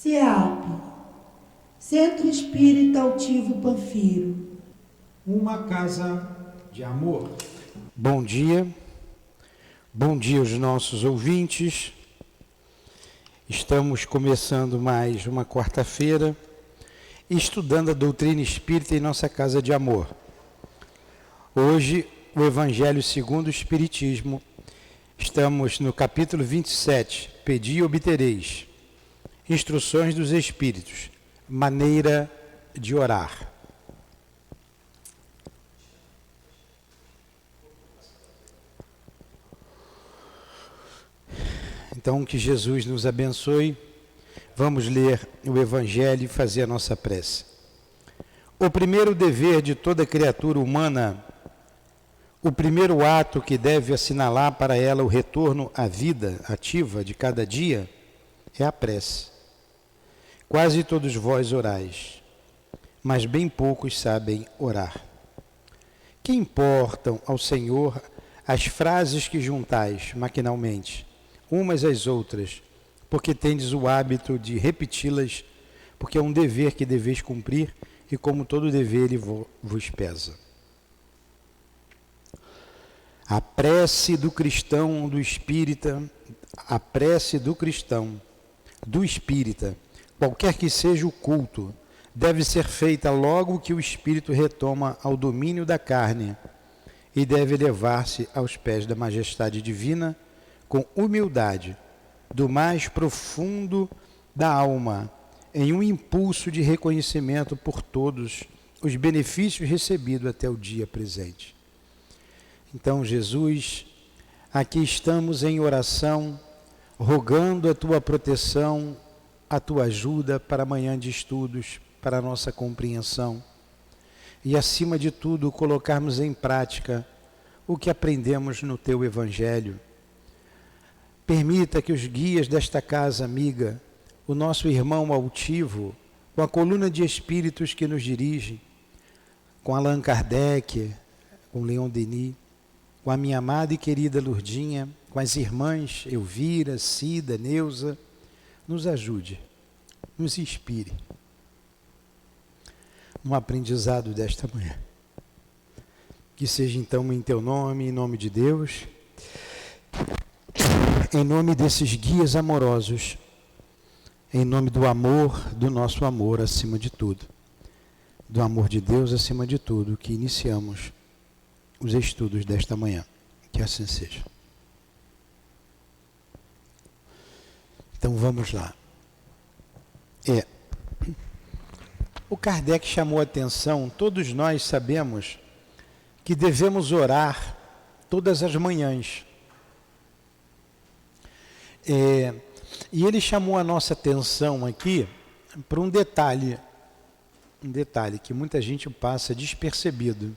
CEAP, Centro Espírita Altivo Panfiro. Uma casa de amor. Bom dia aos nossos ouvintes. Estamos começando mais uma quarta-feira, estudando a doutrina espírita em nossa casa de amor. Hoje, o Evangelho segundo o Espiritismo. Estamos no capítulo 27, Pedi e obtereis. Instruções dos Espíritos, maneira de orar. Então, que Jesus nos abençoe. Vamos ler o Evangelho e fazer a nossa prece. O primeiro dever de toda criatura humana, o primeiro ato que deve assinalar para ela o retorno à vida ativa de cada dia, é a prece. Quase todos vós orais, mas bem poucos sabem orar. Que importam ao Senhor as frases que juntais maquinalmente, umas às outras, porque tendes o hábito de repeti-las, porque é um dever que deveis cumprir, e como todo dever ele vos pesa. A prece do cristão, do espírita, a prece do cristão, do espírita, qualquer que seja o culto, deve ser feita logo que o espírito retoma ao domínio da carne e deve elevar-se aos pés da majestade divina com humildade, do mais profundo da alma, em um impulso de reconhecimento por todos os benefícios recebidos até o dia presente. Então, Jesus, aqui estamos em oração, rogando a tua proteção, a tua ajuda para amanhã de estudos, para a nossa compreensão e, acima de tudo, colocarmos em prática o que aprendemos no teu Evangelho. Permita que os guias desta casa amiga, o nosso irmão altivo, com a coluna de espíritos que nos dirige, com Allan Kardec, com Leon Denis, com a minha amada e querida Lourdinha, com as irmãs Elvira, Cida, Neuza, nos ajude, nos inspire no aprendizado desta manhã. Que seja então em teu nome, em nome de Deus, em nome desses guias amorosos, em nome do amor, do nosso amor acima de tudo, do amor de Deus acima de tudo, que iniciamos os estudos desta manhã. Que assim seja. Então vamos lá. O Kardec chamou a atenção, todos nós sabemos que devemos orar todas as manhãs. E ele chamou a nossa atenção aqui para um detalhe que muita gente passa despercebido.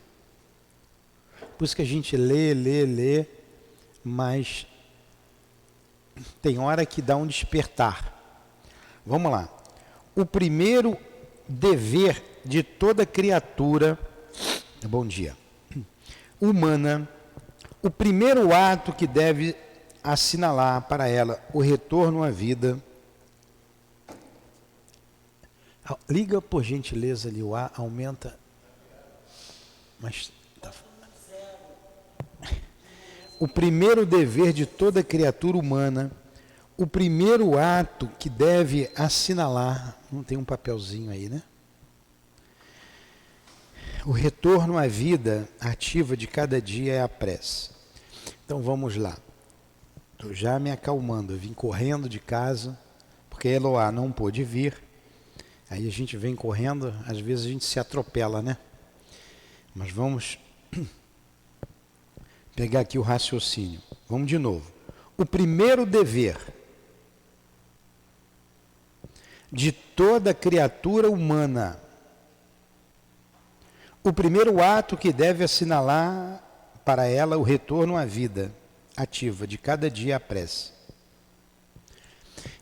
Por isso que a gente lê, mas tem hora que dá um despertar. Vamos lá. O primeiro dever de toda criatura, bom dia, humana, o primeiro ato que deve assinalar para ela o retorno à vida. Liga por gentileza ali o ar, aumenta. Mas tá. O primeiro dever de toda criatura humana, o primeiro ato que deve assinalar, não tem um papelzinho aí, né? O retorno à vida ativa de cada dia é a prece. Então vamos lá. Estou já me acalmando, eu vim correndo de casa, porque a Eloá não pôde vir. Aí a gente vem correndo, às vezes a gente se atropela, né? Mas vamos pegar aqui o raciocínio. Vamos de novo. O primeiro dever de toda criatura humana, o primeiro ato que deve assinalar para ela o retorno à vida ativa de cada dia é a prece.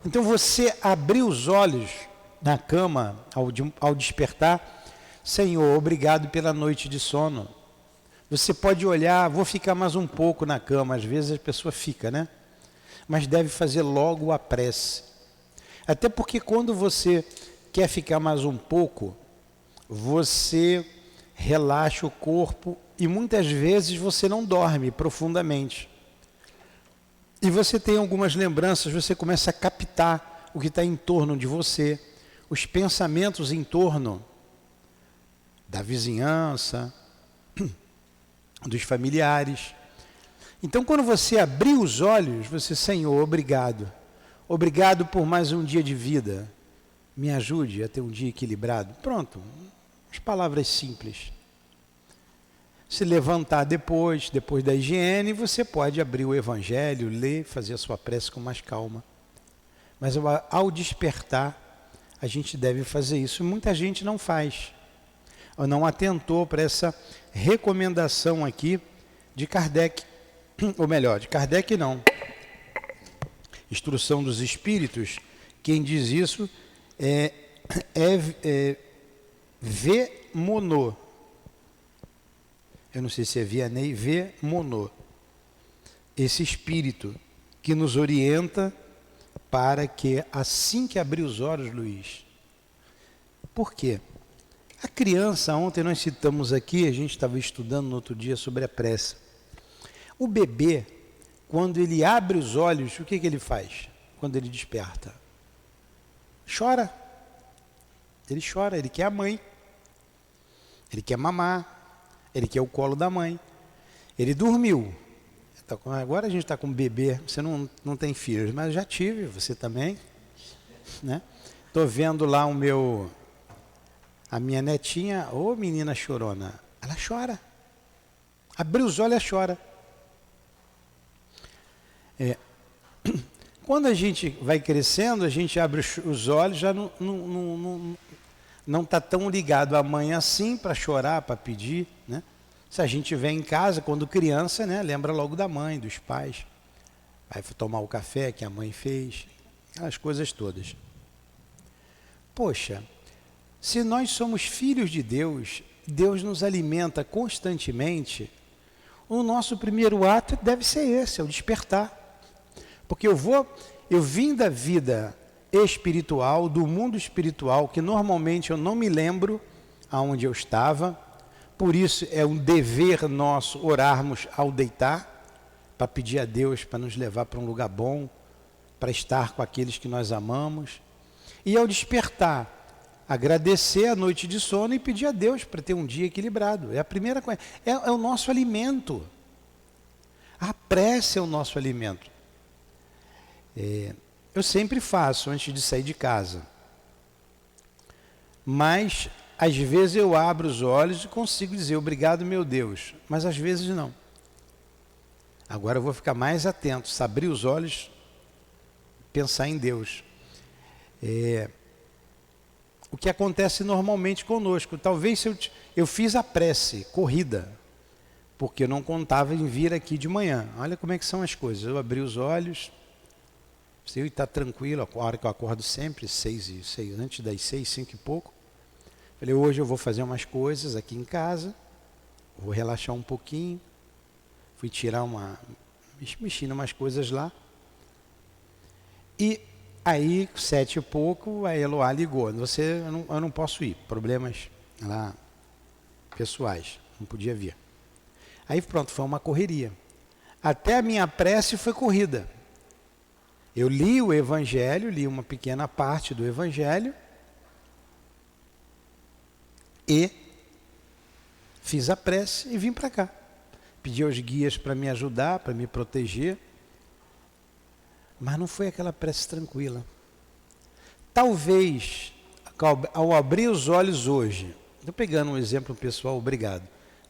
Então você abrir os olhos na cama ao despertar, Senhor, obrigado pela noite de sono. Você pode olhar, vou ficar mais um pouco na cama, às vezes a pessoa fica, né? Mas deve fazer logo a prece. Até porque quando você quer ficar mais um pouco, você relaxa o corpo e muitas vezes você não dorme profundamente. E você tem algumas lembranças, você começa a captar o que está em torno de você, os pensamentos em torno da vizinhança, dos familiares. Então, quando você abrir os olhos, você, Senhor, obrigado. Obrigado por mais um dia de vida. Me ajude a ter um dia equilibrado. Pronto, as palavras simples. Se levantar depois da higiene, você pode abrir o Evangelho, ler, fazer a sua prece com mais calma. Mas ao despertar, a gente deve fazer isso. Muita gente não faz. Ou não atentou para essa recomendação aqui de Kardec. Ou melhor, de Kardec não. Instrução dos Espíritos. Quem diz isso é V. Monod. Eu não sei se é Vianney, V. Monod. Esse espírito que nos orienta para que, assim que abrir os olhos, Luiz. Por quê? A criança, ontem nós citamos aqui, a gente estava estudando no outro dia sobre a prece. O bebê, quando ele abre os olhos, o que ele faz? Quando ele desperta? Chora. Ele chora, ele quer a mãe. Ele quer mamar. Ele quer o colo da mãe. Ele dormiu. Agora a gente está com um bebê. Você não tem filhos, mas eu já tive, você também. Né? Estou vendo lá a minha netinha, ô menina chorona. Ela chora. Abriu os olhos, ela chora. Quando a gente vai crescendo, a gente abre os olhos, já não está tão ligado à mãe assim para chorar, para pedir, né? Se a gente vem em casa, quando criança, né, lembra logo da mãe, dos pais. Vai tomar o café que a mãe fez, aquelas coisas todas. Poxa, se nós somos filhos de Deus, Deus nos alimenta constantemente, o nosso primeiro ato deve ser esse, é o despertar. Porque eu vim da vida espiritual, do mundo espiritual, que normalmente eu não me lembro aonde eu estava. Por isso é um dever nosso orarmos ao deitar, para pedir a Deus para nos levar para um lugar bom, para estar com aqueles que nós amamos. E ao despertar, agradecer a noite de sono e pedir a Deus para ter um dia equilibrado. É a primeira coisa, é o nosso alimento. A prece é o nosso alimento. Eu sempre faço antes de sair de casa. Mas, às vezes eu abro os olhos e consigo dizer obrigado, meu Deus. Mas às vezes não. Agora eu vou ficar mais atento. Se abrir os olhos, pensar em Deus. O que acontece normalmente conosco. Talvez eu fiz a prece, corrida. Porque eu não contava em vir aqui de manhã. Olha como é que são as coisas. Eu abri os olhos... Eu está tranquilo, a hora que eu acordo sempre, antes das 6, 5 e pouco. Falei, hoje eu vou fazer umas coisas aqui em casa, vou relaxar um pouquinho. Fui tirar mexi em umas coisas lá. E aí, 7 e pouco, a Eloá ligou. Eu não posso ir, problemas lá pessoais, não podia vir. Aí pronto, foi uma correria. Até a minha prece foi corrida. Eu li o Evangelho, li uma pequena parte do Evangelho e fiz a prece e vim para cá. Pedi aos guias para me ajudar, para me proteger, mas não foi aquela prece tranquila. Talvez, ao abrir os olhos hoje, estou pegando um exemplo pessoal, obrigado.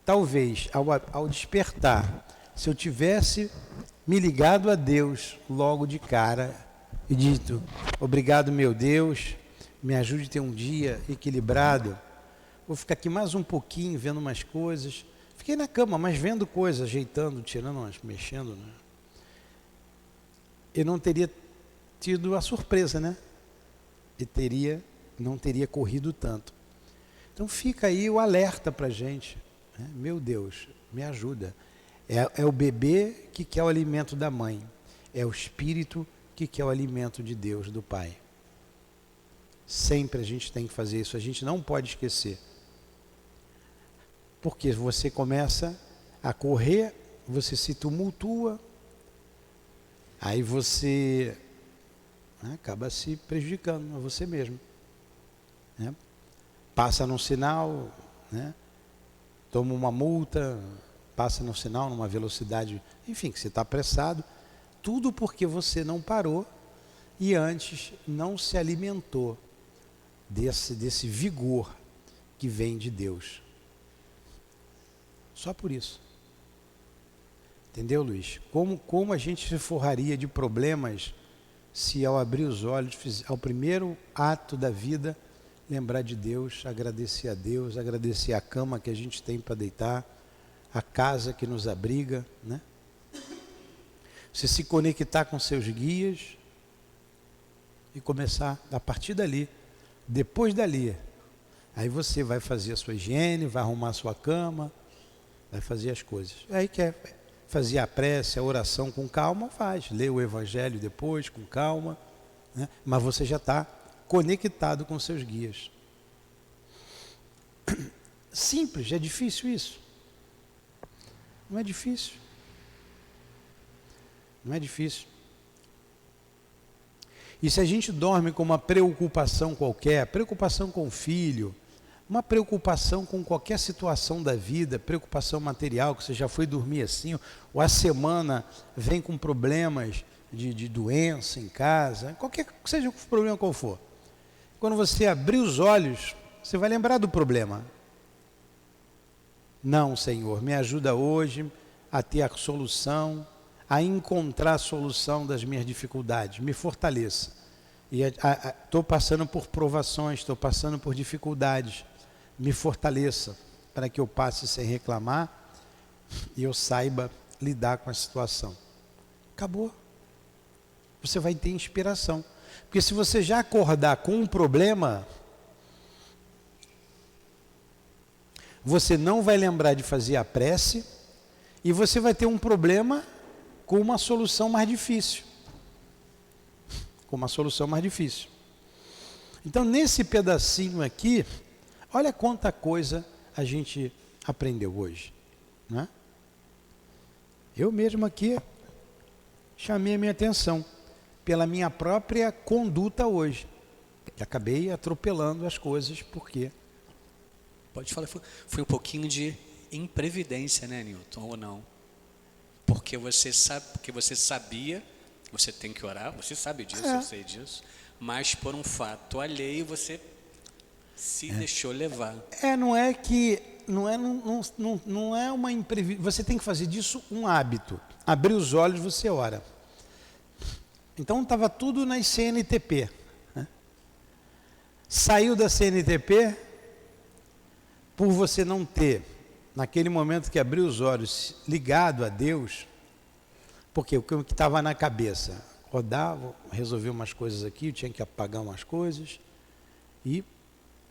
Talvez, ao despertar, se eu tivesse me ligado a Deus logo de cara e dito, obrigado meu Deus, me ajude a ter um dia equilibrado, vou ficar aqui mais um pouquinho vendo umas coisas. Fiquei na cama, mas vendo coisas, ajeitando, tirando, mexendo, né? Eu não teria tido a surpresa, né? Não teria corrido tanto. Então fica aí o alerta para a gente, né? Meu Deus, me ajuda. É o bebê que quer o alimento da mãe. É o espírito que quer o alimento de Deus, do Pai. Sempre a gente tem que fazer isso, a gente não pode esquecer. Porque você começa a correr, você se tumultua, aí você acaba se prejudicando a você mesmo, né? Passa num sinal, né? Toma uma multa, passa no sinal numa velocidade, enfim, que você está apressado, tudo porque você não parou e antes não se alimentou desse vigor que vem de Deus. Só por isso. Entendeu, Luiz? Como a gente se forraria de problemas se ao abrir os olhos, ao primeiro ato da vida, lembrar de Deus, agradecer a Deus, agradecer a cama que a gente tem para deitar, a casa que nos abriga, né? Você se conectar com seus guias e começar a partir dali. Depois dali, aí você vai fazer a sua higiene, vai arrumar a sua cama, vai fazer as coisas. Aí quer fazer a prece, a oração com calma, faz. Lê o Evangelho depois, com calma, né? Mas você já está conectado com seus guias. Simples, é difícil isso? Não é difícil. Não é difícil. E se a gente dorme com uma preocupação qualquer, preocupação com o filho, uma preocupação com qualquer situação da vida, preocupação material, que você já foi dormir assim, ou a semana vem com problemas de doença em casa, qualquer seja o problema qual for. Quando você abrir os olhos, você vai lembrar do problema. Não, Senhor, me ajuda hoje a ter a solução, a encontrar a solução das minhas dificuldades, me fortaleça. E estou passando por provações, estou passando por dificuldades, me fortaleça para que eu passe sem reclamar e eu saiba lidar com a situação. Acabou. Você vai ter inspiração. Porque se você já acordar com um problema, você não vai lembrar de fazer a prece e você vai ter um problema com uma solução mais difícil. Com uma solução mais difícil. Então, nesse pedacinho aqui, olha quanta coisa a gente aprendeu hoje, né? Eu mesmo aqui chamei a minha atenção pela minha própria conduta hoje. Acabei atropelando as coisas, porque... Pode falar, foi um pouquinho de imprevidência, né, Newton, ou não? Porque você sabia, você tem que orar, você sabe disso, eu sei disso, mas por um fato alheio você se deixou levar. Não é uma imprevisão. Você tem que fazer disso um hábito. Abrir os olhos, você ora. Então estava tudo nas CNTP, né? Saiu da CNTP, por você não ter, naquele momento que abriu os olhos, ligado a Deus, porque o que estava na cabeça, rodava, resolver umas coisas aqui, eu tinha que apagar umas coisas, e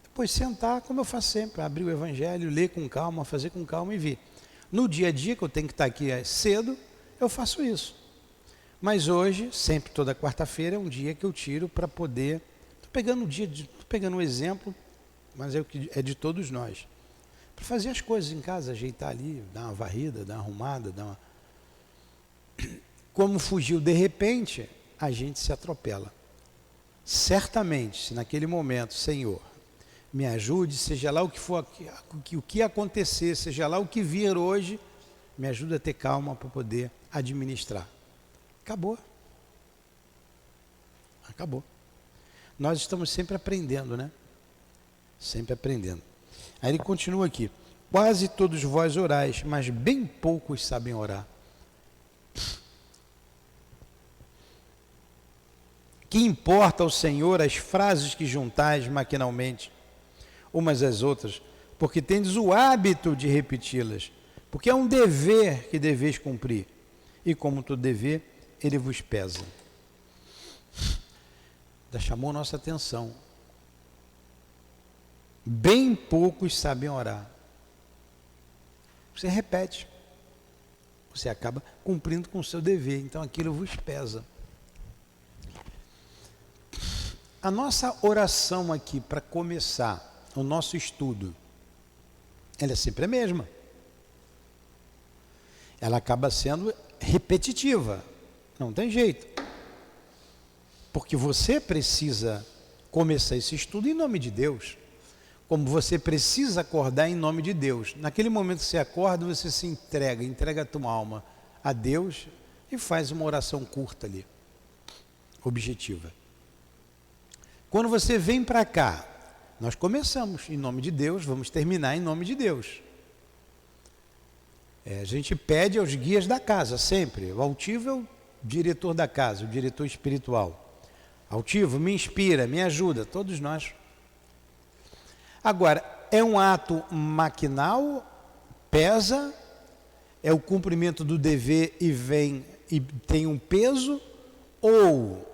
depois sentar, como eu faço sempre, abrir o Evangelho, ler com calma, fazer com calma e vir. No dia a dia, que eu tenho que estar aqui cedo, eu faço isso. Mas hoje, sempre toda quarta-feira, é um dia que eu tiro para poder... Estou pegando um exemplo, mas é de todos nós. Para fazer as coisas em casa, ajeitar ali, dar uma varrida, dar uma arrumada, Como fugiu de repente, a gente se atropela. Certamente, se naquele momento, Senhor, me ajude, seja lá o que for, o que acontecer, seja lá o que vir hoje, me ajuda a ter calma para poder administrar. Acabou. Acabou. Nós estamos sempre aprendendo, né? Sempre aprendendo. Aí ele continua aqui. Quase todos vós orais, mas bem poucos sabem orar. Que importa ao Senhor as frases que juntais maquinalmente, umas às outras, porque tendes o hábito de repeti-las, porque é um dever que deveis cumprir, e como todo dever, ele vos pesa. Já chamou nossa atenção. Bem poucos sabem orar. Você repete, você acaba cumprindo com o seu dever, então aquilo vos pesa. A nossa oração aqui para começar o nosso estudo, ela é sempre a mesma. Ela acaba sendo repetitiva, não tem jeito. Porque você precisa começar esse estudo em nome de Deus. Como você precisa acordar em nome de Deus. Naquele momento que você acorda, você se entrega a tua alma a Deus e faz uma oração curta ali, objetiva. Quando você vem para cá, nós começamos em nome de Deus, vamos terminar em nome de Deus. A gente pede aos guias da casa, sempre. O altivo é o diretor da casa, o diretor espiritual. Altivo, me inspira, me ajuda, todos nós. Agora, é um ato maquinal, pesa, é o cumprimento do dever e tem um peso, ou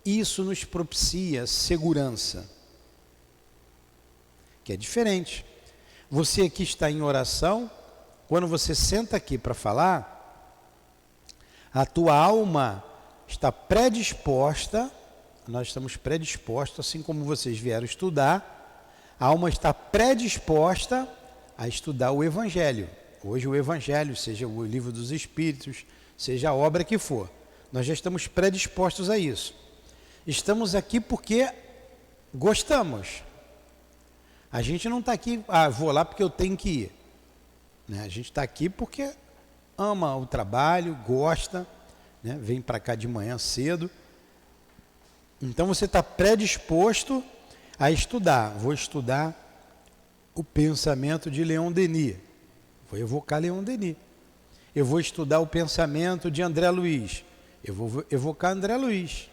isso nos propicia segurança? Que é diferente. Você aqui está em oração, quando você senta aqui para falar, a tua alma está predisposta, nós estamos predispostos, assim como vocês vieram estudar, a alma está predisposta a estudar o Evangelho. Hoje o Evangelho, seja o Livro dos Espíritos, seja a obra que for, nós já estamos predispostos a isso. Estamos aqui porque gostamos. A gente não está aqui, vou lá porque eu tenho que ir. Né? A gente está aqui porque ama o trabalho, gosta, né? Vem para cá de manhã cedo. Então você está predisposto a estudar. Vou estudar o pensamento de Leon Denis. Vou evocar Leon Denis. Eu vou estudar o pensamento de André Luiz. Eu vou evocar André Luiz.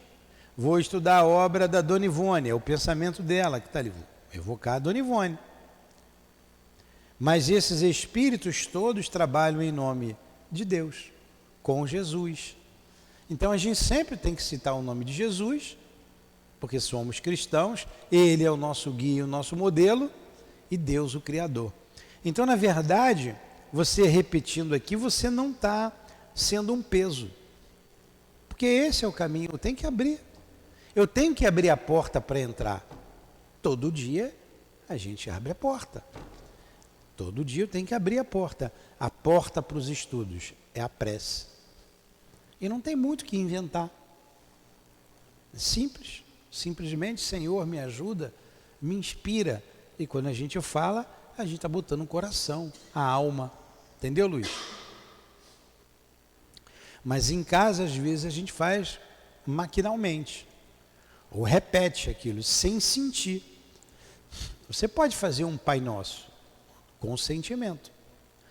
Vou estudar a obra da Dona Ivone, é o pensamento dela que está ali. Vou evocar a Dona Ivone. Mas esses espíritos todos trabalham em nome de Deus, com Jesus. Então a gente sempre tem que citar o nome de Jesus, porque somos cristãos, Ele é o nosso guia, o nosso modelo, e Deus o Criador. Então, na verdade, você repetindo aqui, você não está sendo um peso. Porque esse é o caminho, eu tenho que abrir. Eu tenho que abrir a porta para entrar. Todo dia a gente abre a porta. Todo dia eu tenho que abrir a porta. A porta para os estudos é a prece. E não tem muito o que inventar. É simples. Simplesmente, Senhor, me ajuda, me inspira. E quando a gente fala, a gente está botando o coração, a alma. Entendeu, Luiz? Mas em casa, às vezes, a gente faz maquinalmente. Ou repete aquilo, sem sentir. Você pode fazer um Pai Nosso com sentimento.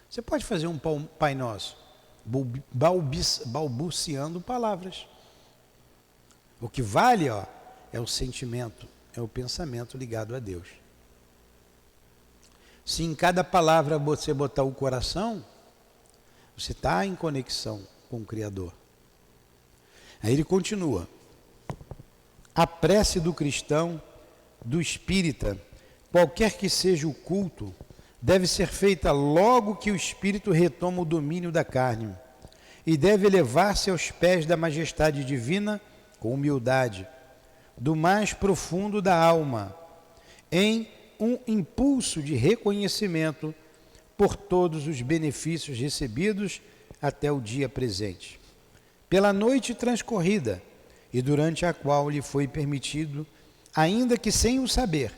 Você pode fazer um Pai Nosso balbuciando palavras. O que vale, é o sentimento, é o pensamento ligado a Deus. Se em cada palavra você botar o coração, você está em conexão com o Criador. Aí ele continua. A prece do cristão, do espírita, qualquer que seja o culto, deve ser feita logo que o espírito retoma o domínio da carne e deve elevar-se aos pés da majestade divina com humildade, do mais profundo da alma, em um impulso de reconhecimento por todos os benefícios recebidos até o dia presente, pela noite transcorrida e durante a qual lhe foi permitido, ainda que sem o saber,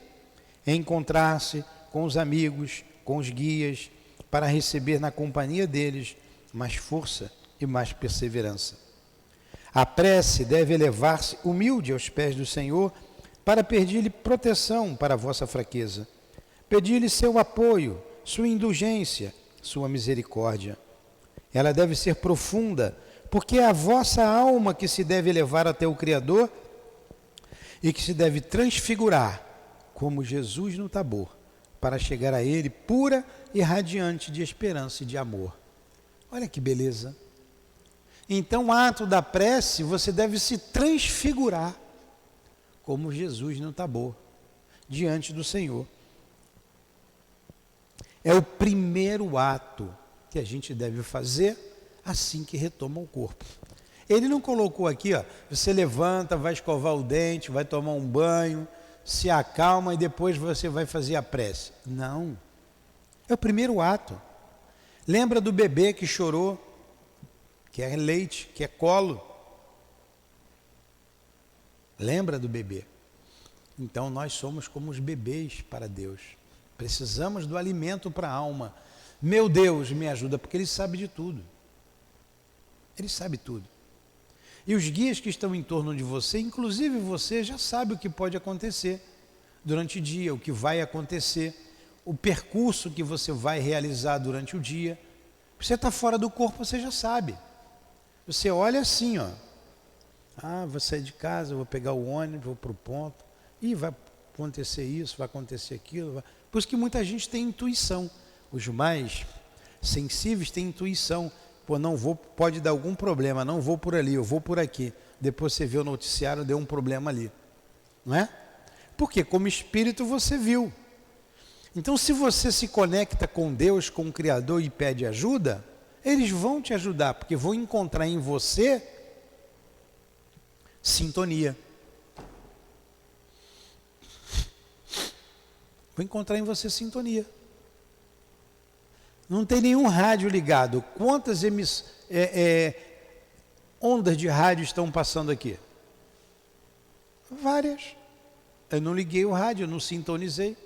encontrar-se com os amigos, com os guias, para receber na companhia deles mais força e mais perseverança. A prece deve elevar-se humilde aos pés do Senhor para pedir-lhe proteção para a vossa fraqueza, pedir-lhe seu apoio, sua indulgência, sua misericórdia. Ela deve ser profunda, porque é a vossa alma que se deve elevar até o Criador e que se deve transfigurar, como Jesus no Tabor, para chegar a Ele pura e radiante de esperança e de amor. Olha que beleza! Então, o ato da prece, você deve se transfigurar, como Jesus no Tabor, diante do Senhor. É o primeiro ato que a gente deve fazer assim que retoma o corpo. Ele não colocou aqui, ó, você levanta, vai escovar o dente, vai tomar um banho, se acalma e depois você vai fazer a prece. Não. É o primeiro ato. Lembra do bebê que chorou, que é leite, que é colo? Lembra do bebê? Então nós somos como os bebês para Deus. Precisamos do alimento para a alma. Meu Deus, me ajuda, porque Ele sabe de tudo. Ele sabe tudo. E os guias que estão em torno de você, inclusive você, já sabe o que pode acontecer durante o dia, o que vai acontecer, o percurso que você vai realizar durante o dia. Você está fora do corpo, você já sabe. Você olha assim, ó. Ah, vou sair de casa, vou pegar o ônibus, vou para o ponto. E vai acontecer isso, vai acontecer aquilo. Vai... Por isso que muita gente tem intuição. Os mais sensíveis têm intuição. Pô, não vou, pode dar algum problema, não vou por ali, eu vou por aqui. Depois você vê o noticiário, deu um problema ali. Não é? Porque como espírito você viu. Então se você se conecta com Deus, com o Criador e pede ajuda, eles vão te ajudar, porque vão encontrar em você sintonia. Vou encontrar em você sintonia. Não tem nenhum rádio ligado. Quantas ondas de rádio estão passando aqui? Várias. Eu não liguei o rádio, eu não sintonizei.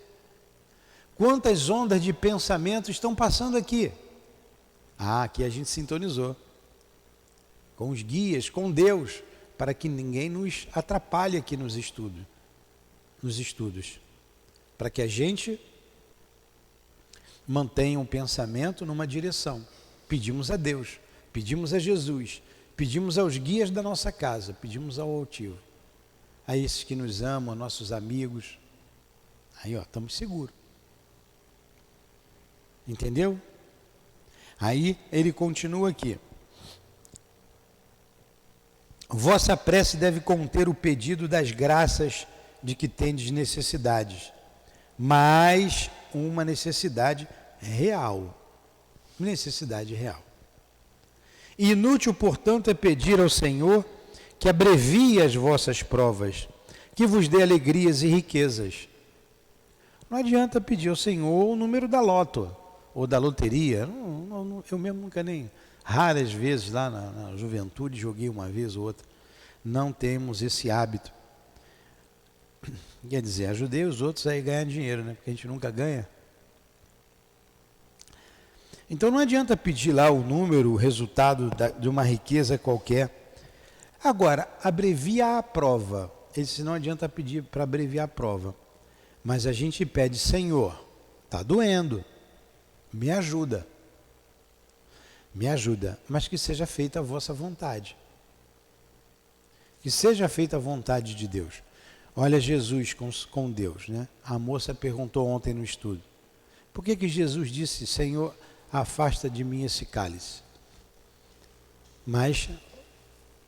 Quantas ondas de pensamento estão passando aqui? Ah, aqui a gente sintonizou. Com os guias, com Deus, para que ninguém nos atrapalhe aqui nos estudos. Para que a gente mantenha um pensamento numa direção. Pedimos a Deus, pedimos a Jesus, pedimos aos guias da nossa casa, pedimos ao altivo, a esses que nos amam, a nossos amigos. Aí, ó, estamos seguros. Entendeu? Aí ele continua aqui. Vossa prece deve conter o pedido das graças de que tendes necessidades, mas uma necessidade real. Necessidade real. Inútil, portanto, é pedir ao Senhor que abrevie as vossas provas, que vos dê alegrias e riquezas. Não adianta pedir ao Senhor o número da loto ou da loteria. Eu mesmo nunca nem... Raras vezes lá na juventude joguei uma vez ou outra. Não temos esse hábito. Quer dizer, ajudei os outros a ganhar dinheiro, né? Porque a gente nunca ganha. Então não adianta pedir lá o número, o resultado de uma riqueza qualquer. Agora, abrevia a prova. Esse não adianta pedir para abreviar a prova. Mas a gente pede, Senhor, está doendo, me ajuda. Me ajuda, mas que seja feita a vossa vontade. Que seja feita a vontade de Deus. Olha Jesus com Deus, né? A moça perguntou ontem no estudo. Por que Jesus disse, Senhor, afasta de mim esse cálice? Mas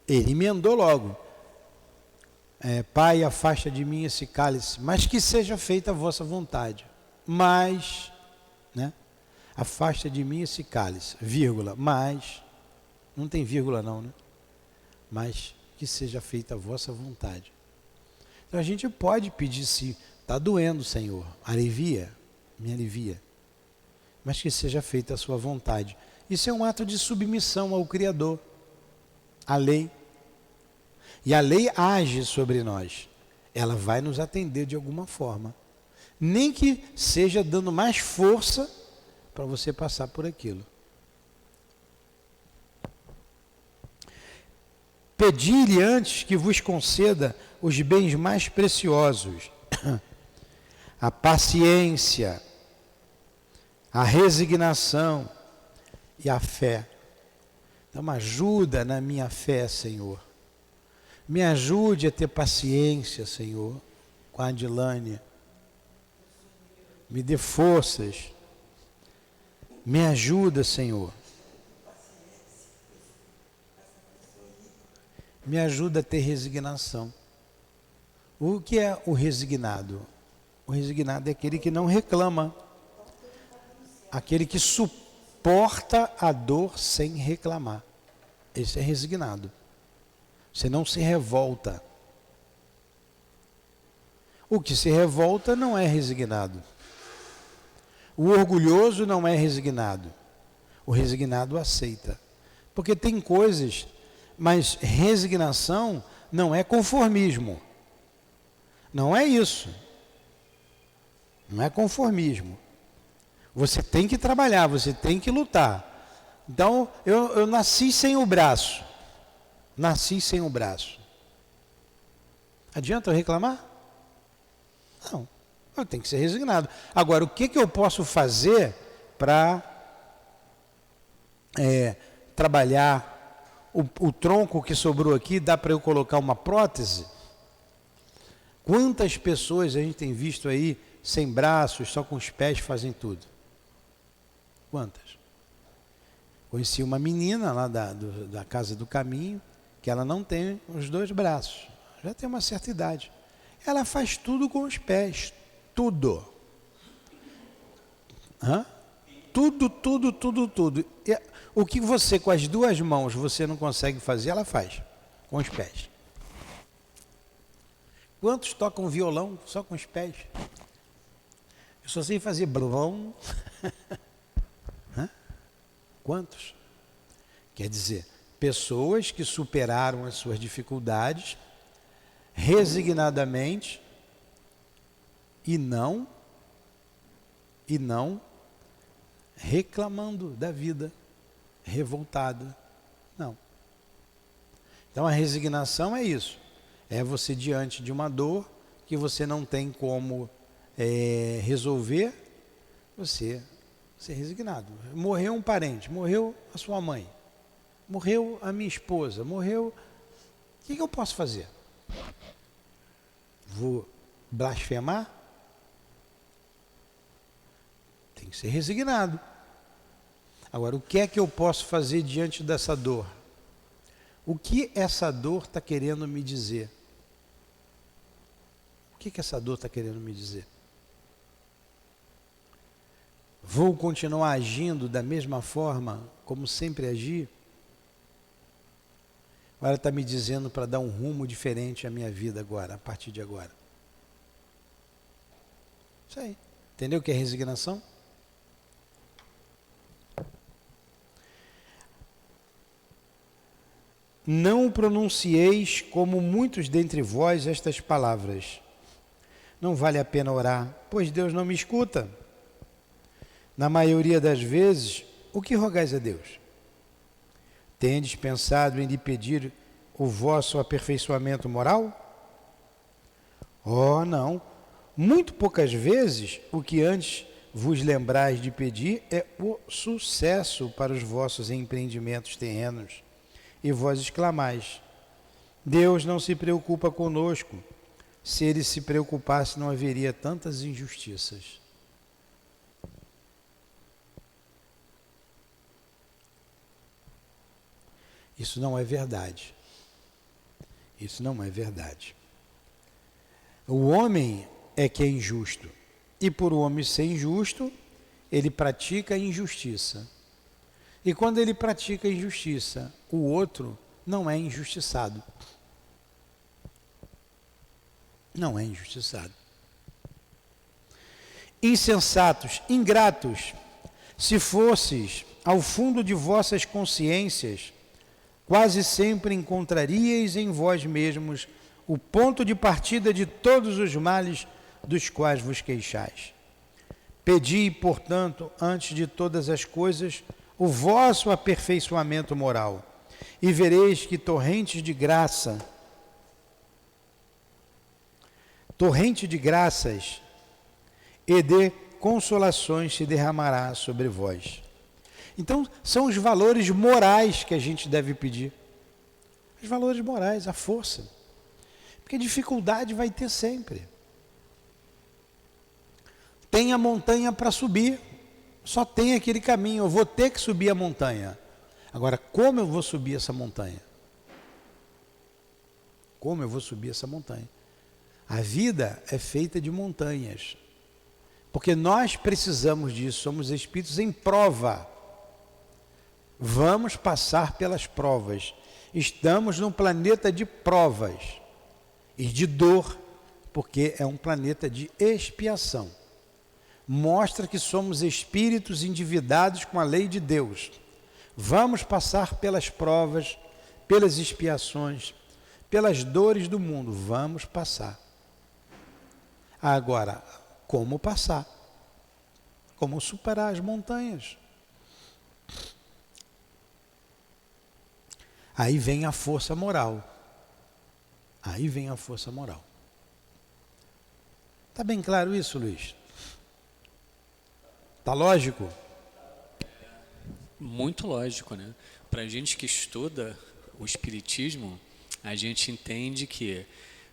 ele emendou logo. Pai, afasta de mim esse cálice, mas que seja feita a vossa vontade. Mas, né? Afasta de mim esse cálice, vírgula, mas, não tem vírgula não, né? Mas que seja feita a vossa vontade. Então a gente pode pedir se está doendo, Senhor, alivia, me alivia. Mas que seja feita a sua vontade. Isso é um ato de submissão ao Criador, à lei. E a lei age sobre nós. Ela vai nos atender de alguma forma. Nem que seja dando mais força para você passar por aquilo. Pedi-lhe antes que vos conceda os bens mais preciosos, a paciência, a resignação e a fé. Dá uma ajuda na minha fé, Senhor. Me ajude a ter paciência, Senhor, com a Adilânia. Me dê forças. Me ajuda, Senhor. Me ajuda a ter resignação. O que é o resignado? O resignado é aquele que não reclama. Aquele que suporta a dor sem reclamar. Esse é resignado. Você não se revolta. O que se revolta não é resignado. O orgulhoso não é resignado. O resignado aceita. Porque tem coisas, mas resignação não é conformismo. Não é isso. Não é conformismo. Você tem que trabalhar, você tem que lutar. Então, eu nasci sem o braço. Nasci sem o braço. Adianta eu reclamar? Não. Eu tenho que ser resignado. Agora, o que eu posso fazer para trabalhar o tronco que sobrou aqui? Dá para eu colocar uma prótese? Quantas pessoas a gente tem visto aí sem braços, só com os pés, fazem tudo? Quantas? Conheci uma menina lá da Casa do Caminho, que ela não tem os 2 braços, já tem uma certa idade. Ela faz tudo com os pés, tudo. Tudo. E o que você com as 2 mãos você não consegue fazer, ela faz com os pés. Quantos tocam violão só com os pés? Eu só sei fazer blum. Quantos? Quer dizer, pessoas que superaram as suas dificuldades resignadamente e não reclamando da vida, revoltada. Não. Então a resignação é isso. É você diante de uma dor que você não tem como resolver, você ser resignado. Morreu um parente, morreu a sua mãe, morreu a minha esposa, morreu... O que eu posso fazer? Vou blasfemar? Tem que ser resignado. Agora, o que é que eu posso fazer diante dessa dor? O que essa dor está querendo me dizer? O que essa dor está querendo me dizer? Vou continuar agindo da mesma forma como sempre agi? Agora está me dizendo para dar um rumo diferente à minha vida agora, a partir de agora. Isso aí. Entendeu o que é resignação? Não pronuncieis como muitos dentre vós estas palavras. Não vale a pena orar, pois Deus não me escuta. Na maioria das vezes, o que rogais a Deus? Tendes pensado em lhe pedir o vosso aperfeiçoamento moral? Oh, não. Muito poucas vezes, o que antes vos lembrais de pedir é o sucesso para os vossos empreendimentos terrenos. E vós exclamais: Deus não se preocupa conosco. Se ele se preocupasse, não haveria tantas injustiças. Isso não é verdade. Isso não é verdade. O homem é que é injusto. E por o homem ser injusto, ele pratica a injustiça. E quando ele pratica a injustiça, o outro não é injustiçado. Não é injustiçado. Insensatos, ingratos, se fosseis ao fundo de vossas consciências, quase sempre encontraríeis em vós mesmos o ponto de partida de todos os males dos quais vos queixais. Pedi, portanto, antes de todas as coisas, o vosso aperfeiçoamento moral, e vereis que torrente de graças e de consolações se derramará sobre vós. Então, são os valores morais que a gente deve pedir. Os valores morais, a força. Porque dificuldade vai ter sempre. Tem a montanha para subir, só tem aquele caminho, eu vou ter que subir a montanha. Agora, como eu vou subir essa montanha? Como eu vou subir essa montanha? A vida é feita de montanhas. Porque nós precisamos disso, somos espíritos em prova. Vamos passar pelas provas. Estamos num planeta de provas e de dor, porque é um planeta de expiação. Mostra que somos espíritos endividados com a lei de Deus. Vamos passar pelas provas, pelas expiações, pelas dores do mundo. Vamos passar. Agora, como passar? Como superar as montanhas? Aí vem a força moral. Aí vem a força moral. Está bem claro isso, Luiz? Está lógico? Muito lógico, né? Para a gente que estuda o Espiritismo, a gente entende que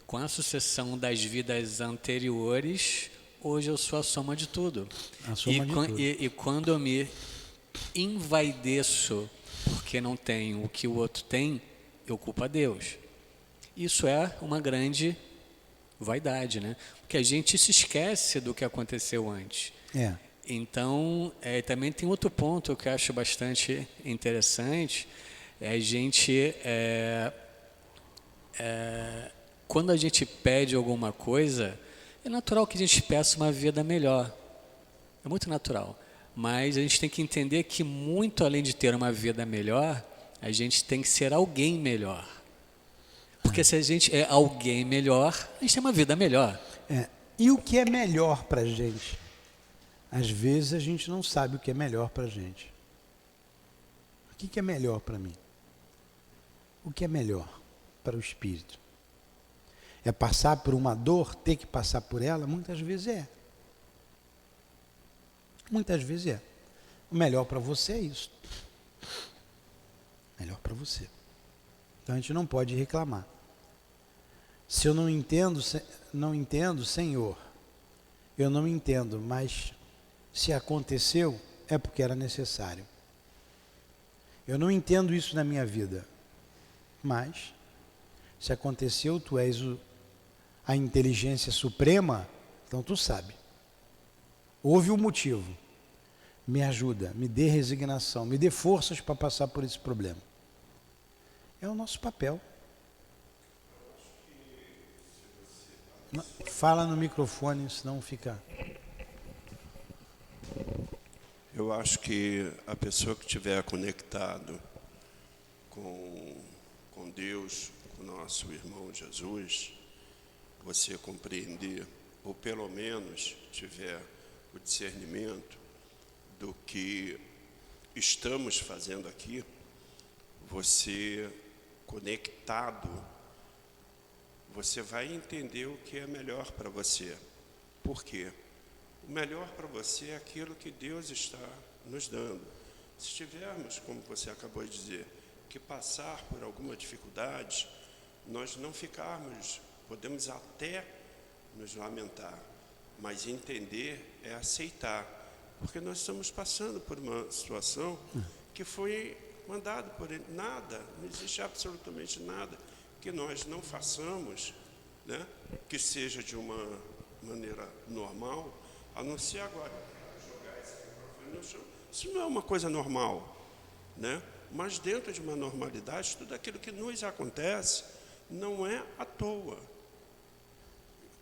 com a sucessão das vidas anteriores, hoje eu sou a soma de tudo. A soma de tudo. E quando eu me envaideço porque não tenho o que o outro tem, eu culpo a Deus. Isso é uma grande vaidade, né? Porque a gente se esquece do que aconteceu antes. É. Então, também tem outro ponto que eu acho bastante interessante, a gente, quando a gente pede alguma coisa, é natural que a gente peça uma vida melhor, é muito natural, mas a gente tem que entender que muito além de ter uma vida melhor, a gente tem que ser alguém melhor, porque se a gente é alguém melhor, a gente tem uma vida melhor. E o que é melhor para a gente? Às vezes a gente não sabe o que é melhor para a gente. O que é melhor para mim? O que é melhor para o espírito? É passar por uma dor, ter que passar por ela? Muitas vezes é. Muitas vezes é. O melhor para você é isso. Melhor para você. Então a gente não pode reclamar. Se eu não entendo, Senhor, eu não entendo, mas se aconteceu, é porque era necessário. Eu não entendo isso na minha vida, mas se aconteceu, tu és a inteligência suprema, então tu sabe. Houve um motivo. Me ajuda, me dê resignação, me dê forças para passar por esse problema. É o nosso papel. Fala no microfone, senão fica... Eu acho que a pessoa que estiver conectado com Deus, com o nosso irmão Jesus, você compreender, ou pelo menos tiver o discernimento do que estamos fazendo aqui, você conectado, você vai entender o que é melhor para você. Por quê? O melhor para você é aquilo que Deus está nos dando. Se tivermos, como você acabou de dizer, que passar por alguma dificuldade, nós não ficarmos, podemos até nos lamentar, mas entender é aceitar, porque nós estamos passando por uma situação que foi mandado por Ele. Nada, não existe absolutamente nada que nós não façamos, né, que seja de uma maneira normal, a não ser agora jogar esse microfone no chão. Isso não é uma coisa normal, né? Mas dentro de uma normalidade, tudo aquilo que nos acontece não é à toa.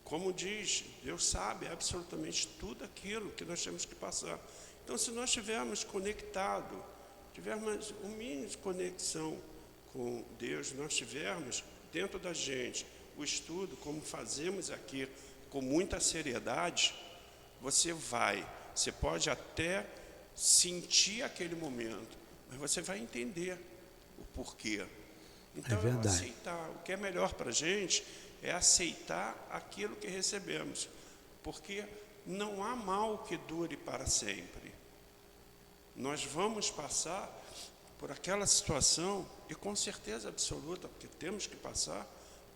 Como diz, Deus sabe absolutamente tudo aquilo que nós temos que passar. Então, se nós estivermos conectados, tivermos um mínimo de conexão com Deus, nós tivermos dentro da gente o estudo, como fazemos aqui, com muita seriedade, você pode até sentir aquele momento, mas você vai entender o porquê. Então, aceitar. O que é melhor para a gente é aceitar aquilo que recebemos, porque não há mal que dure para sempre. Nós vamos passar por aquela situação, e com certeza absoluta, porque temos que passar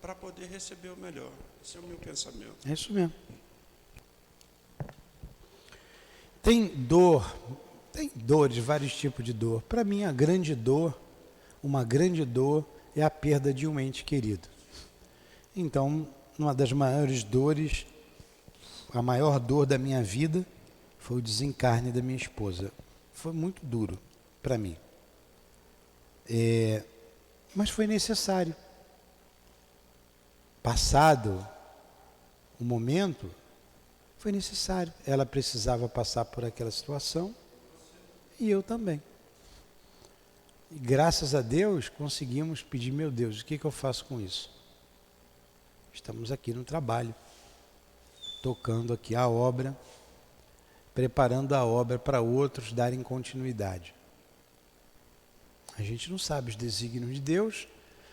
para poder receber o melhor. Esse é o meu pensamento. É isso mesmo. Tem dores, vários tipos de dor. Para mim, uma grande dor é a perda de um ente querido. Então, uma das maiores dores, a maior dor da minha vida, foi o desencarne da minha esposa. Foi muito duro para mim. Mas foi necessário. Passado o momento, foi necessário. Ela precisava passar por aquela situação e eu também. E graças a Deus conseguimos pedir, meu Deus, o que eu faço com isso? Estamos aqui no trabalho, tocando aqui a obra, preparando a obra para outros darem continuidade. A gente não sabe os desígnios de Deus,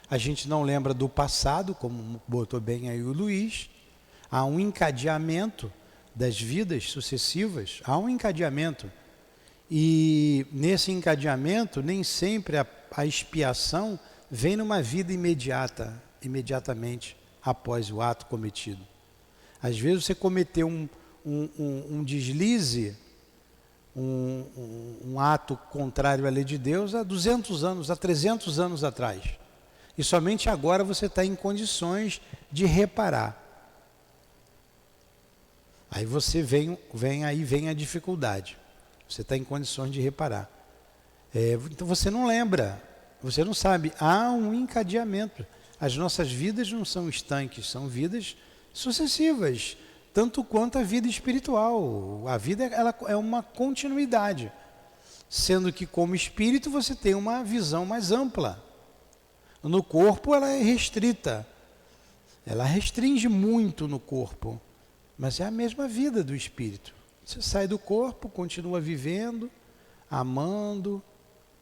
a gente não lembra do passado, como botou bem aí o Luiz. Há um encadeamento das vidas sucessivas, há um encadeamento. E nesse encadeamento, nem sempre a expiação vem numa vida imediatamente após o ato cometido. Às vezes você cometeu um deslize, um ato contrário à lei de Deus há 200 anos, há 300 anos atrás. E somente agora você está em condições de reparar. Aí você vem a dificuldade. Você está em condições de reparar. Então você não lembra, você não sabe. Há um encadeamento. As nossas vidas não são estanques, são vidas sucessivas, tanto quanto a vida espiritual. A vida ela é uma continuidade, sendo que como espírito você tem uma visão mais ampla. No corpo ela é restrita, ela restringe muito no corpo, mas é a mesma vida do espírito. Você sai do corpo, continua vivendo, amando,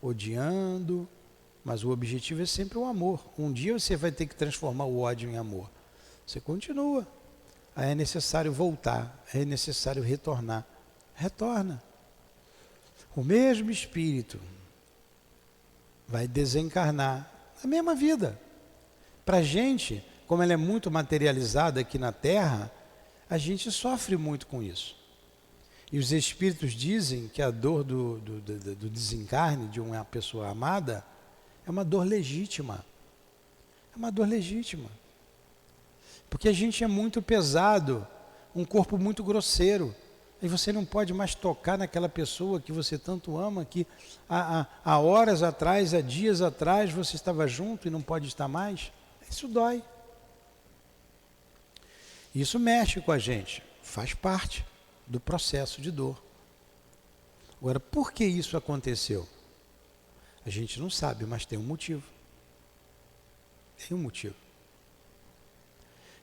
odiando, mas o objetivo é sempre o amor. Um dia você vai ter que transformar o ódio em amor. Você continua. Aí é necessário voltar, é necessário retornar. Retorna. O mesmo espírito vai desencarnar a mesma vida. Para a gente, como ela é muito materializada aqui na Terra, a gente sofre muito com isso. E os espíritos dizem que a dor do desencarne de uma pessoa amada é uma dor legítima. É uma dor legítima. Porque a gente é muito pesado, um corpo muito grosseiro. E você não pode mais tocar naquela pessoa que você tanto ama, que há horas atrás, há dias atrás, você estava junto e não pode estar mais. Isso dói. Isso mexe com a gente, faz parte do processo de dor. Agora, por que isso aconteceu? A gente não sabe, mas tem um motivo. Tem um motivo.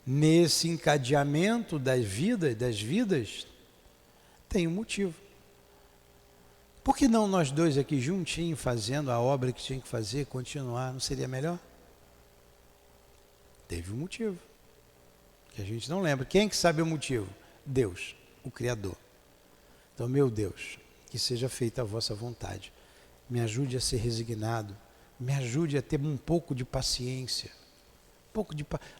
Nesse encadeamento das vidas, tem um motivo. Por que não nós dois aqui juntinhos fazendo a obra que tinha que fazer, continuar, não seria melhor? Teve um motivo, que a gente não lembra. Quem é que sabe o motivo? Deus, o Criador. Então, meu Deus, que seja feita a vossa vontade. Me ajude a ser resignado, me ajude a ter um pouco de paciência.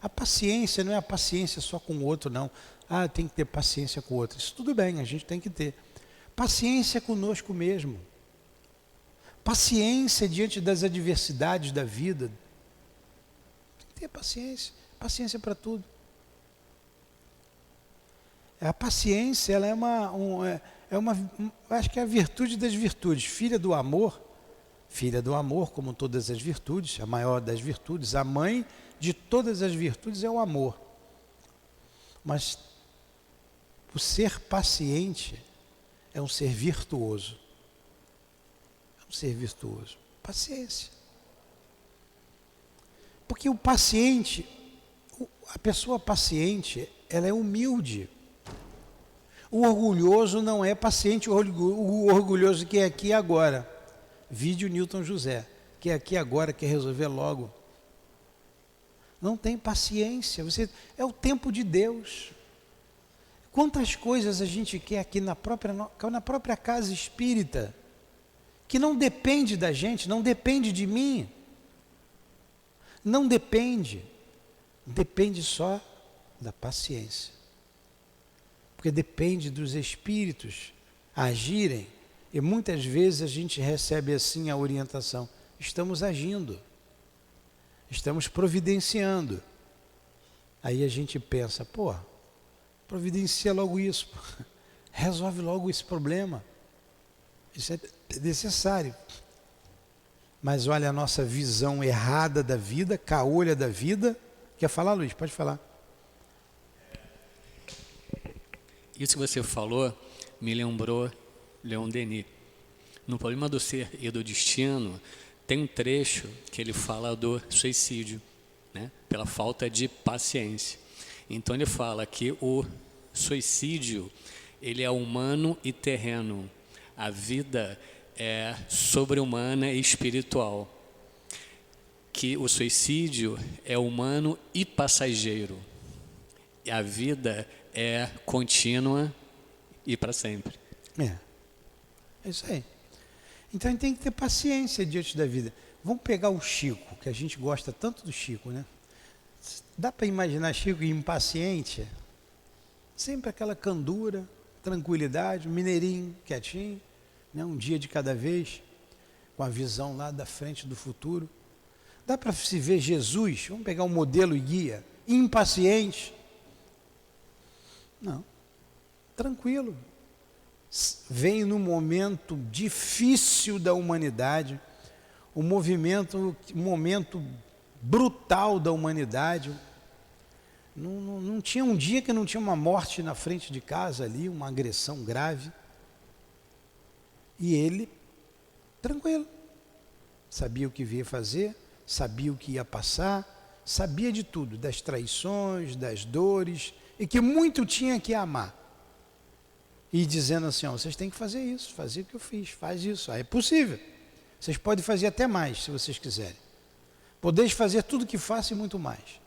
A paciência não é a paciência só com o outro, não. Tem que ter paciência com o outro. Isso tudo bem, a gente tem que ter. Paciência conosco mesmo. Paciência diante das adversidades da vida. Tem que ter paciência. Paciência para tudo. A paciência, ela acho que é a virtude das virtudes. Filha do amor, como todas as virtudes, a maior das virtudes, a mãe de todas as virtudes é o amor. Mas o ser paciente é um ser virtuoso. É um ser virtuoso. Paciência. Porque o paciente, a pessoa paciente, ela é humilde. O orgulhoso não é paciente, o orgulhoso que é aqui e agora. Vide o Newton José, que é aqui e agora, quer resolver logo. Não tem paciência, é o tempo de Deus. Quantas coisas a gente quer aqui na própria casa espírita, que não depende da gente, não depende de mim. Não depende só da paciência. Porque depende dos espíritos agirem, e muitas vezes a gente recebe assim a orientação: estamos agindo, estamos providenciando. Aí a gente pensa, providencia logo isso, resolve logo esse problema, isso é necessário. Mas olha a nossa visão errada da vida, caolha da vida. Quer falar, Luiz? Pode falar. Isso que você falou me lembrou Leon Denis. No Problema do Ser e do Destino, tem um trecho que ele fala do suicídio, né? Pela falta de paciência. Então ele fala que o suicídio, ele é humano e terreno. A vida é sobre-humana e espiritual. Que o suicídio é humano e passageiro. E a vida é contínua e para sempre. É isso aí. Então a gente tem que ter paciência diante da vida. Vamos pegar o Chico, que a gente gosta tanto do Chico, né? Dá para imaginar Chico impaciente? Sempre aquela candura, tranquilidade, mineirinho, quietinho, né? Um dia de cada vez, com a visão lá da frente do futuro. Dá para se ver Jesus, vamos pegar um modelo e guia, impaciente? Não, tranquilo. Vem no momento difícil da humanidade, um momento brutal da humanidade. Não tinha um dia que não tinha uma morte na frente de casa ali, uma agressão grave. E ele, tranquilo, sabia o que ia fazer, sabia o que ia passar, sabia de tudo, das traições, das dores, e que muito tinha que amar. E dizendo assim, ó, vocês têm que fazer isso, fazer o que eu fiz, faz isso. Aí é possível. Vocês podem fazer até mais, se vocês quiserem. Podeis fazer tudo que faço e muito mais.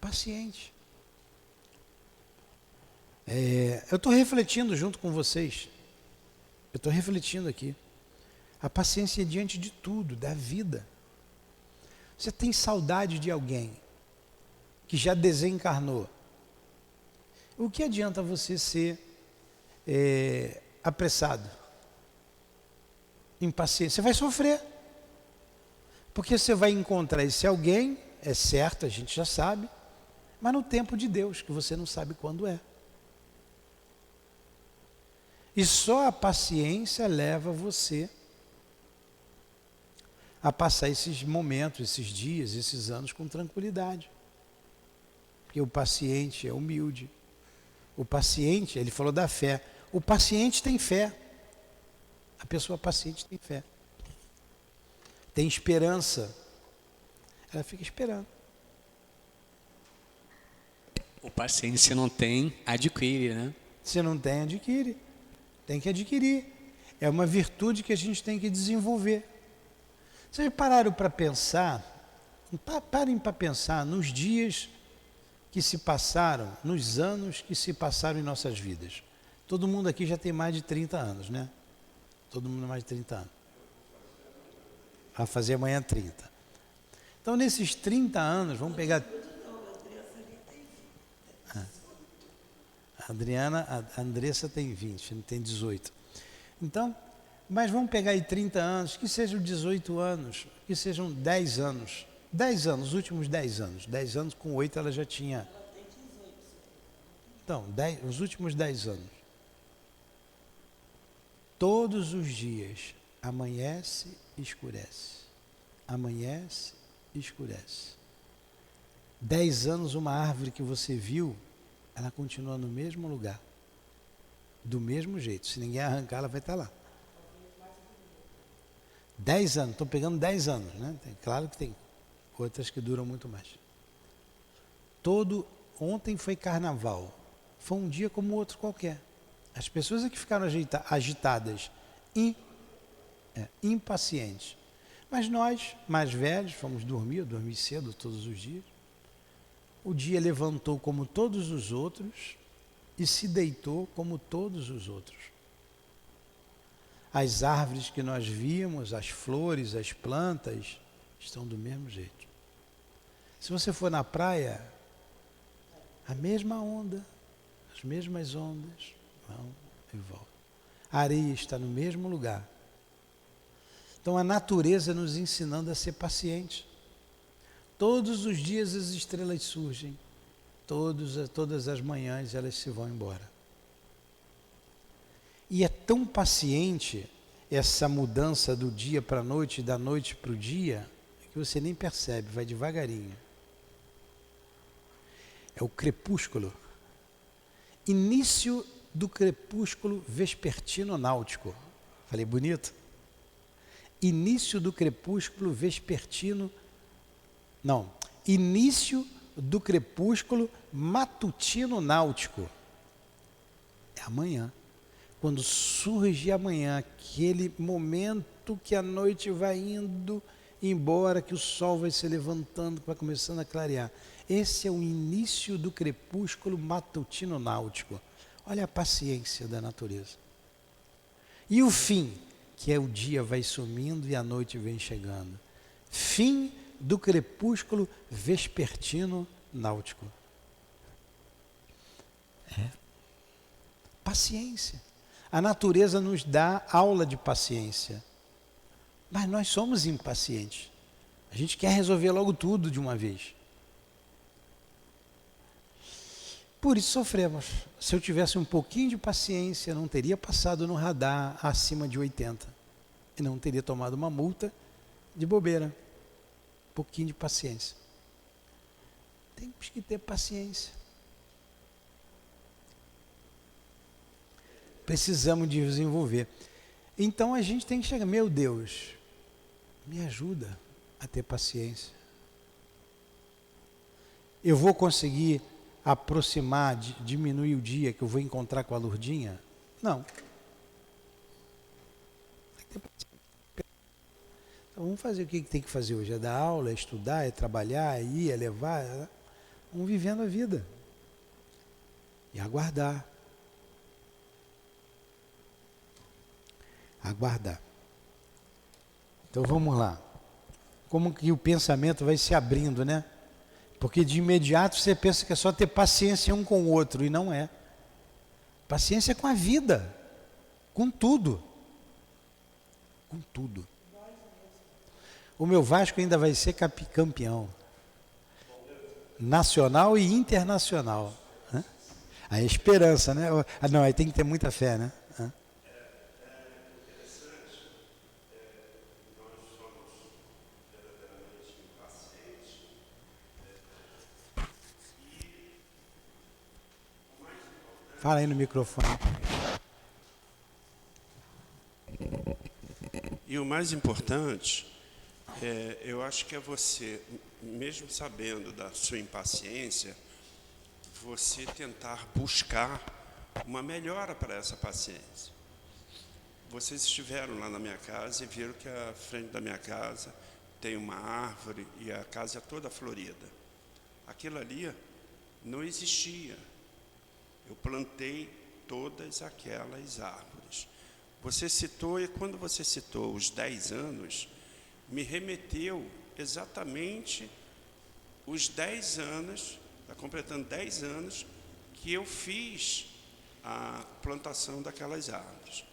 Paciente. Eu estou refletindo junto com vocês. Eu estou refletindo aqui. A paciência é diante de tudo, da vida. Você tem saudade de alguém que já desencarnou. O que adianta você ser apressado, impaciente? Você vai sofrer, porque você vai encontrar esse alguém, é certo, a gente já sabe, mas no tempo de Deus, que você não sabe quando é. E só a paciência leva você a passar esses momentos, esses dias, esses anos com tranquilidade, porque o paciente é humilde. O paciente, ele falou da fé. O paciente tem fé. A pessoa paciente tem fé. Tem esperança. Ela fica esperando. O paciente, se não tem, adquire, né? Se não tem, adquire. Tem que adquirir. É uma virtude que a gente tem que desenvolver. Vocês pararam para pensar? Parem para pensar nos dias que se passaram, nos anos que se passaram em nossas vidas. Todo mundo aqui já tem mais de 30 anos, né? Todo mundo mais de 30 anos. Vai fazer amanhã 30. Então, nesses 30 anos, vamos pegar... A Andressa tem 20, não tem 18. Então, mas vamos pegar aí 30 anos, que sejam 18 anos, que sejam 10 anos. 10 anos, os últimos 10 anos. 10 anos, com 8 ela já tinha... Então, os últimos 10 anos. Todos os dias, amanhece e escurece. Amanhece e escurece. 10 anos, uma árvore que você viu, ela continua no mesmo lugar. Do mesmo jeito. Se ninguém arrancar, ela vai estar lá. 10 anos, estou pegando 10 anos, né? Claro que tem outras que duram muito mais. Ontem foi carnaval. Foi um dia como outro qualquer. As pessoas é que ficaram agitadas, impacientes. Mas nós, mais velhos, fomos dormir, eu dormi cedo todos os dias. O dia levantou como todos os outros e se deitou como todos os outros. As árvores que nós víamos, as flores, as plantas, estão do mesmo jeito. Se você for na praia, a mesma onda, as mesmas ondas vão e voltam. A areia está no mesmo lugar. Então a natureza nos ensinando a ser paciente. Todos os dias as estrelas surgem, todas as manhãs elas se vão embora. E é tão paciente essa mudança do dia para a noite, da noite para o dia, que você nem percebe, vai devagarinho. É o crepúsculo. Início do crepúsculo vespertino náutico. Falei bonito? Início do crepúsculo vespertino. Não. Início do crepúsculo matutino náutico. É amanhã. Quando surge amanhã, aquele momento que a noite vai indo embora, que o sol vai se levantando, vai começando a clarear. Esse é o início do crepúsculo matutino náutico. Olha a paciência da natureza. E o fim, que é o dia vai sumindo e a noite vem chegando. Fim do crepúsculo vespertino náutico. Paciência. A natureza nos dá aula de paciência. Mas nós somos impacientes. A gente quer resolver logo tudo de uma vez. Por isso sofremos. Se eu tivesse um pouquinho de paciência, não teria passado no radar acima de 80. E não teria tomado uma multa de bobeira. Um pouquinho de paciência. Temos que ter paciência. Precisamos desenvolver. Então a gente tem que chegar, meu Deus, me ajuda a ter paciência. Eu vou conseguir aproximar, diminuir o dia que eu vou encontrar com a Lourdinha? Não. Então vamos fazer o que tem que fazer hoje. É dar aula, é estudar, é trabalhar, é ir, é levar. Vamos vivendo a vida. E aguardar. Aguardar. Então vamos lá. Como que o pensamento vai se abrindo, né? Porque de imediato você pensa que é só ter paciência um com o outro, e não é. Paciência com a vida, com tudo. Com tudo. O meu Vasco ainda vai ser campeão. Nacional e internacional. A esperança, né? Não, aí tem que ter muita fé, né? Fala aí no microfone. E o mais importante, eu acho que é você, mesmo sabendo da sua impaciência, você tentar buscar uma melhora para essa paciência. Vocês estiveram lá na minha casa e viram que a frente da minha casa tem uma árvore e a casa é toda florida. Aquilo ali não existia. Eu plantei todas aquelas árvores. Você citou, e quando você citou os 10 anos, me remeteu exatamente os 10 anos, está completando 10 anos, que eu fiz a plantação daquelas árvores.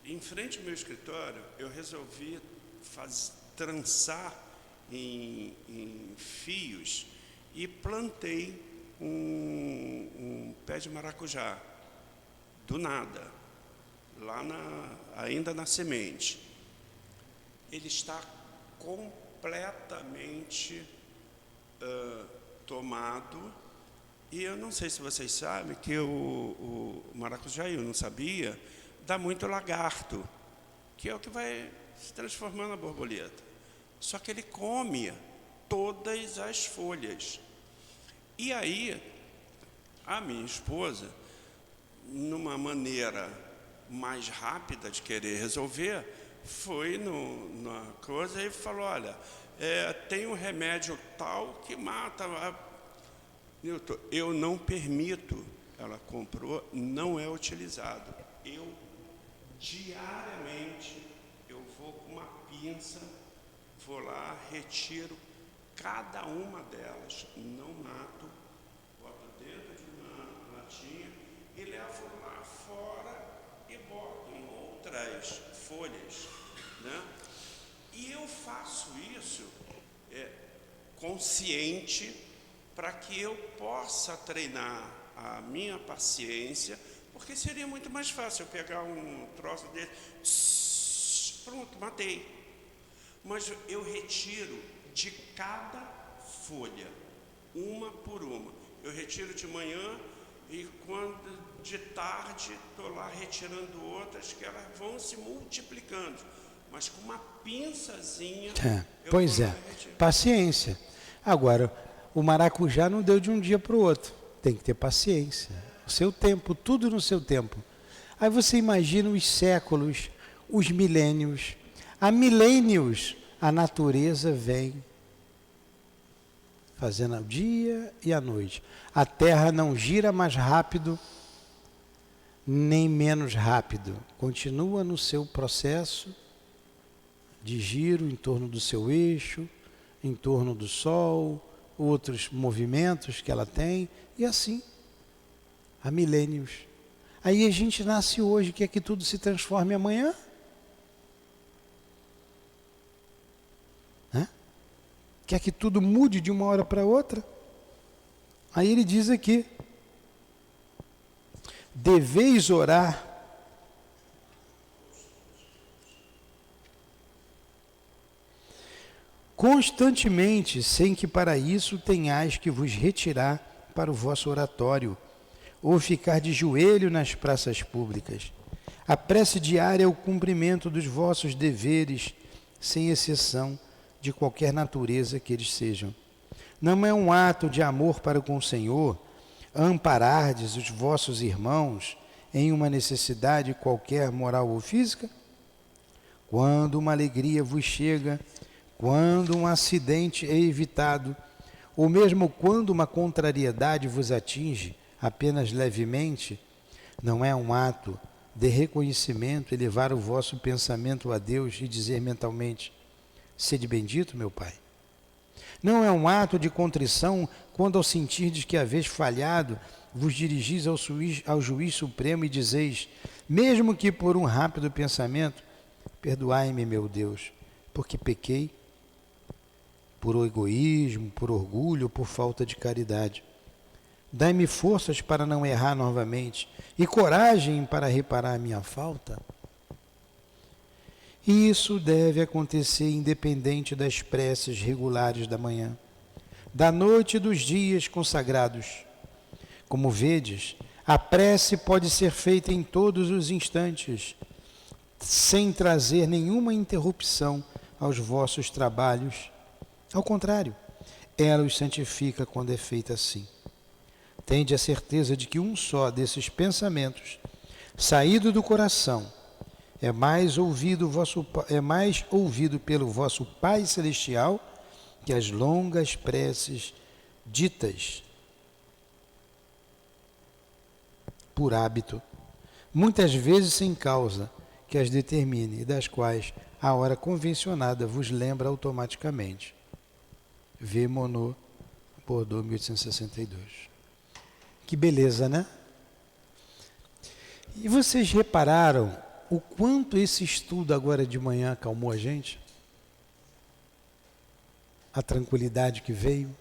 Em frente ao meu escritório, eu resolvi trançar em fios e plantei um pé de maracujá, do nada, lá ainda na semente. Ele está completamente tomado, e eu não sei se vocês sabem que o maracujá, eu não sabia, dá muito lagarto, que é o que vai se transformando na borboleta. Só que ele come todas as folhas. E aí, a minha esposa, numa maneira mais rápida de querer resolver, foi na coisa e falou, olha, tem um remédio tal que mata. Newton, eu não permito. Ela comprou, não é utilizado. Eu, diariamente, eu vou com uma pinça, vou lá, retiro cada uma delas, não mato, boto dentro de uma latinha e levo lá fora e boto em outras folhas, né? E eu faço isso consciente para que eu possa treinar a minha paciência, Porque seria muito mais fácil eu pegar um troço desse, pronto, matei. Mas eu retiro de cada folha, uma por uma. Eu retiro de manhã e quando de tarde estou lá retirando outras que elas vão se multiplicando. Mas com uma pinçazinha. Pois é, paciência. Agora, o maracujá não deu de um dia para o outro. Tem que ter paciência. O seu tempo, tudo no seu tempo. Aí você imagina os séculos, os milênios. Há milênios, a natureza vem fazendo o dia e a noite. A Terra não gira mais rápido, nem menos rápido. Continua no seu processo de giro em torno do seu eixo, em torno do Sol, outros movimentos que ela tem, e assim, há milênios. Aí a gente nasce hoje, quer que tudo se transforme amanhã? Quer que tudo mude de uma hora para outra? Aí ele diz aqui, deveis orar constantemente, sem que para isso tenhais que vos retirar para o vosso oratório, ou ficar de joelho nas praças públicas. A prece diária é o cumprimento dos vossos deveres, sem exceção, de qualquer natureza que eles sejam. Não é um ato de amor para com o Senhor amparardes os vossos irmãos em uma necessidade qualquer moral ou física? Quando uma alegria vos chega, quando um acidente é evitado, ou mesmo quando uma contrariedade vos atinge apenas levemente, não é um ato de reconhecimento elevar o vosso pensamento a Deus e dizer mentalmente: sede bendito, meu Pai? Não é um ato de contrição quando, ao sentirdes que haveis falhado, vos dirigis ao juiz supremo e dizeis, mesmo que por um rápido pensamento: perdoai-me, meu Deus, porque pequei por egoísmo, por orgulho, por falta de caridade. Dai-me forças para não errar novamente e coragem para reparar a minha falta. E isso deve acontecer independente das preces regulares da manhã, da noite e dos dias consagrados. Como vedes, a prece pode ser feita em todos os instantes, sem trazer nenhuma interrupção aos vossos trabalhos. Ao contrário, ela os santifica quando é feita assim. Tende a certeza de que um só desses pensamentos, saído do coração, é mais ouvido pelo vosso Pai Celestial que as longas preces ditas por hábito, muitas vezes sem causa que as determine, e das quais a hora convencionada vos lembra automaticamente. V. Monod, Bordeaux, 1862. Que beleza, né? E vocês repararam o quanto esse estudo agora de manhã acalmou a gente? A tranquilidade que veio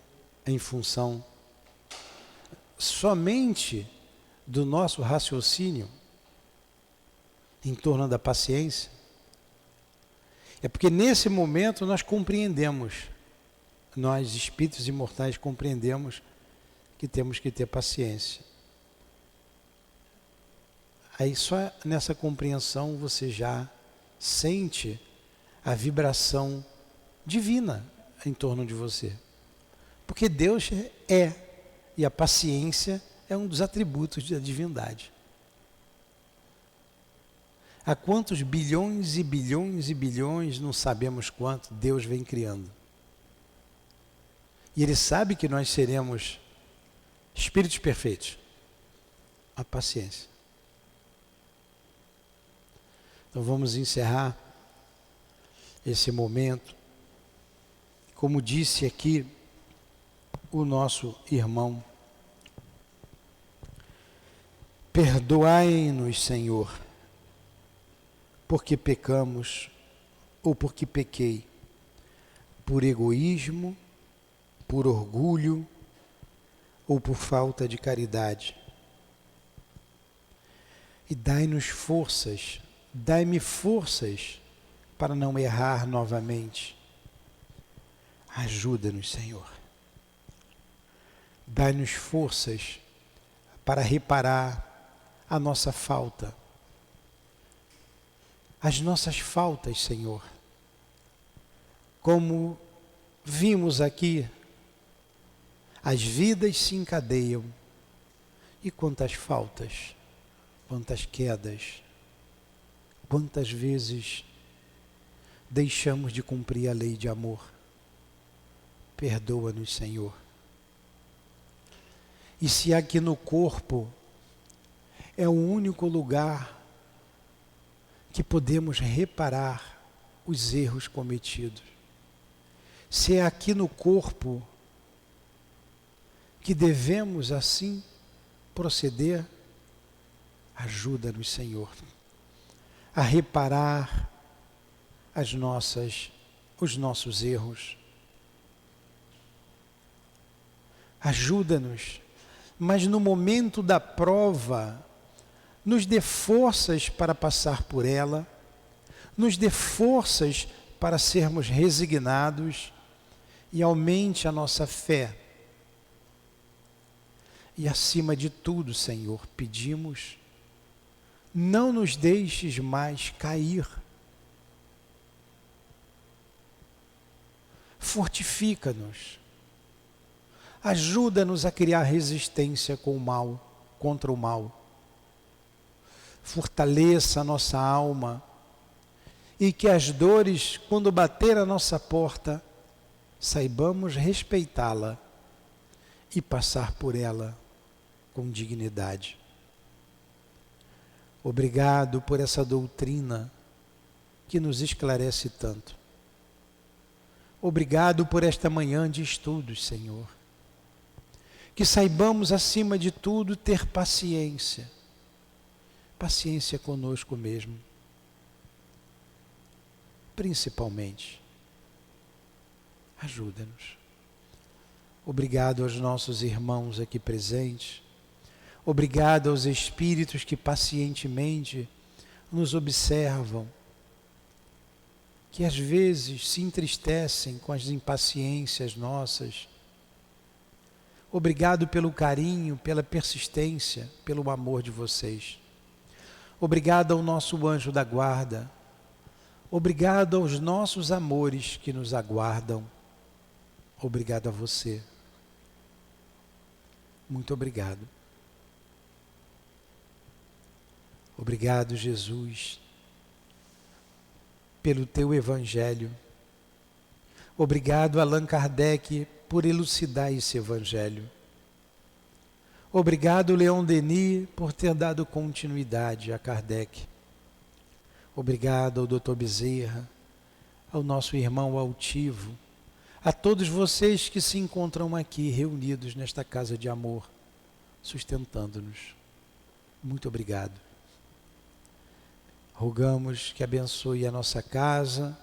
em função somente do nosso raciocínio em torno da paciência. É porque nesse momento nós compreendemos, nós espíritos imortais compreendemos que temos que ter paciência. Aí só nessa compreensão você já sente a vibração divina em torno de você. Porque Deus é, e a paciência é um dos atributos da divindade. Há quantos bilhões e bilhões e bilhões, não sabemos quanto, Deus vem criando. E Ele sabe que nós seremos espíritos perfeitos. A paciência. Então vamos encerrar esse momento. Como disse aqui o nosso irmão, perdoai-nos, Senhor, porque pecamos ou porque pequei, por egoísmo, por orgulho ou por falta de caridade. e dai-nos forças, dai-me forças para não errar novamente. Ajuda-nos, Senhor. Dai-nos forças para reparar a nossa falta, as nossas faltas, Senhor. Como vimos aqui, as vidas se encadeiam. E quantas faltas, quantas quedas, quantas vezes deixamos de cumprir a lei de amor. Perdoa-nos, Senhor. E se aqui no corpo é o único lugar que podemos reparar os erros cometidos, se é aqui no corpo que devemos assim proceder, ajuda-nos, Senhor, a reparar os nossos erros. Ajuda-nos, mas no momento da prova, nos dê forças para passar por ela, nos dê forças para sermos resignados e aumente a nossa fé. E acima de tudo, Senhor, pedimos, não nos deixes mais cair. Fortifica-nos. Ajuda-nos a criar resistência com o mal, contra o mal. Fortaleça a nossa alma e que as dores, quando bater a nossa porta, saibamos respeitá-la e passar por ela com dignidade. Obrigado por essa doutrina que nos esclarece tanto. Obrigado por esta manhã de estudos, Senhor. Que saibamos, acima de tudo, ter paciência. Paciência conosco mesmo. Principalmente. Ajuda-nos. Obrigado aos nossos irmãos aqui presentes. Obrigado aos espíritos que pacientemente nos observam, que às vezes se entristecem com as impaciências nossas. Obrigado pelo carinho, pela persistência, pelo amor de vocês. Obrigado ao nosso anjo da guarda. Obrigado aos nossos amores que nos aguardam. Obrigado a você. Muito obrigado. Obrigado, Jesus, pelo teu evangelho. Obrigado, Allan Kardec, por elucidar esse evangelho. Obrigado, Leon Denis, por ter dado continuidade a Kardec. Obrigado ao Dr. Bezerra, ao nosso irmão altivo, a todos vocês que se encontram aqui reunidos nesta casa de amor, sustentando-nos. Muito obrigado. Rogamos que abençoe a nossa casa,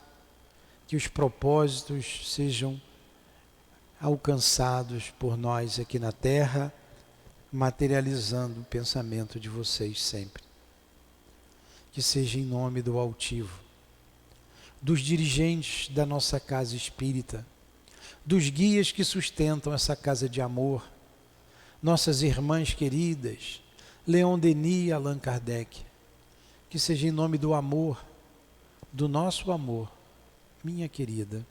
que os propósitos sejam alcançados por nós aqui na terra, materializando o pensamento de vocês sempre. Que seja em nome do altivo, dos dirigentes da nossa casa espírita, dos guias que sustentam essa casa de amor, nossas irmãs queridas, Leon Denis e Allan Kardec. Que seja em nome do amor, do nosso amor, minha querida,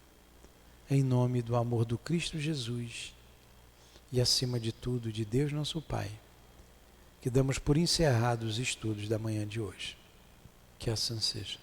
em nome do amor do Cristo Jesus e acima de tudo de Deus nosso Pai, que damos por encerrados os estudos da manhã de hoje. Que assim seja.